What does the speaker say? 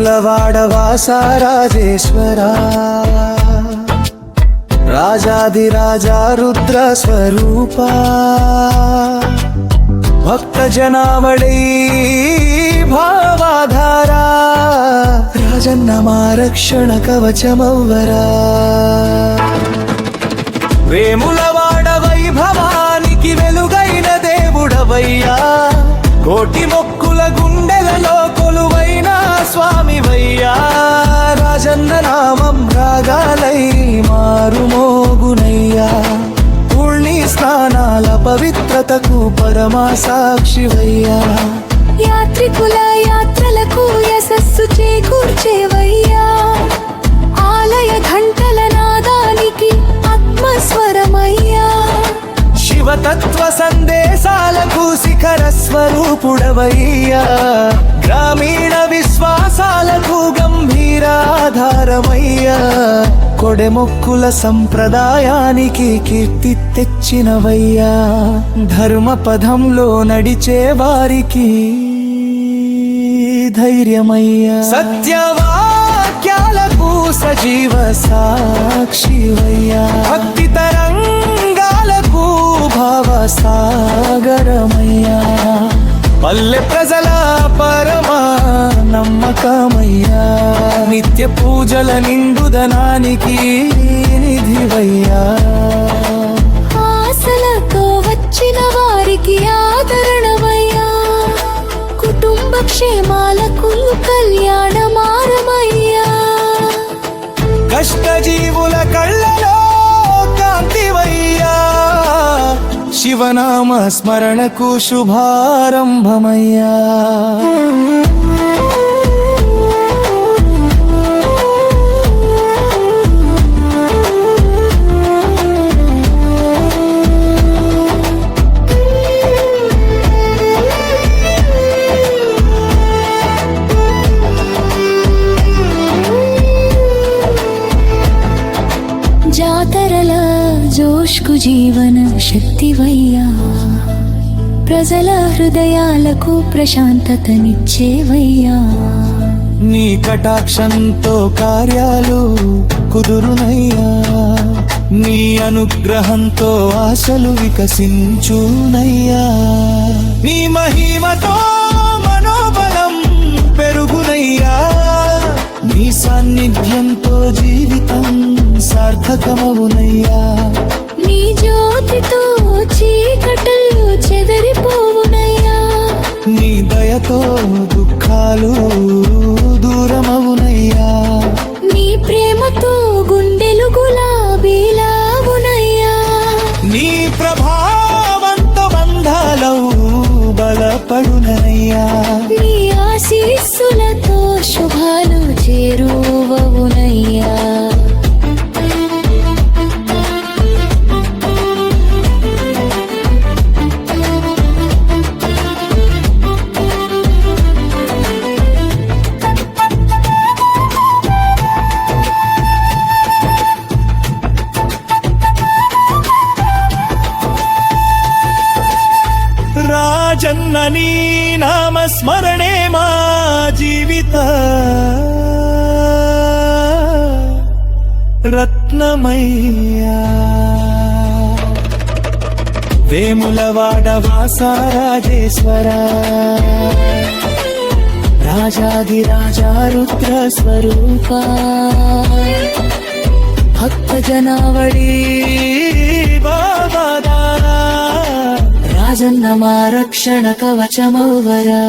వేములవాడ వాసా రాజేశ్వరా రాజాదిరాజా రుద్ర స్వరూపా భక్త జనావళి భావాధారా రాజన్న మా రక్షణ కవచమవ్వరా వేములవాడ వైభవానికి వెలుగైన దేవుడవయ్యా కోటి మొక్కుల గుండెలలో కొలువైన స్వామివయ్యా రాజన్న నామం రాగాలై మారుమోగునయ్యా పుణ్య స్నానాల పవిత్రతకు పరమా సాక్షివయ్యా యాత్రికుల యాత్రలకు యశస్సు చేకూర్చేవయ్యా ఆలయ ఘంటల నాదానికి ఆత్మస్వరమయ్యా శివతత్వ సందేశాలకు శిఖర స్వరూపుడవయ్యా గ్రామీణ విశ్వాసాలకు గంభీరాధారమయ్యా కొడెమొక్కుల సంప్రదాయానికి కీర్తి తెచ్చినవయ్యా ధర్మ పదంలో నడిచే వారికి ధైర్యమయ్యా సత్యవాక్యాలకు సజీవ సాక్షివయ్యా భక్తి తరంగాలకు భావ సాగరమయ్యా పల్లె ప్రజల పరమా నమ్మకమయ్యా నిత్య పూజల నిండుదనానికి నిధివయ్యా ఆశలతో వచ్చిన వారికి ఆదరణమయ్యా కుటుంబ క్షేమాలకు కళ్యాణమారమయ్యా కష్టజీవుల కళ్ళలో కాంతివయ్యా శివనామ స్మరణకు శుభారంభమయ్యా జాతరల జోష్కు జీవన శక్తివయ్యా ప్రజల హృదయాలకు ప్రశాంతతనిచ్చేవయ్యా నీ కటాక్షంతో కార్యాలు కుదురునయ్యా నీ అనుగ్రహంతో ఆశలు వికసించునయ్యా నీ మహిమతో మనోబలం పెరుగునయ్యా నీ సాన్నిధ్యంతో జీవితం సార్థకమవునయ్యా నీ జ్యోతితో చీకటలు చెదరిపోవునయ్యా నీ దయతో దుఃఖాలు దూరమవునయ్యా నీ ప్రేమతో గుండెలు గులాబీలావునయ్యా నీ ప్రభావంతో బంధాలవు బలపడునయ్యా నీ ఆశీస్సులతో శుభాలు చేరువవునయ్యా రాజన్న నీ నామస్మరణే మా జీవిత రత్నమయ్యా వేములవాడ వాసా రాజేశ్వరా రాజాదిరాజా రుద్ర స్వరూపా భక్త జనావళి బాబాదారా రాజన్న మా రక్షణ కవచమవ్వరా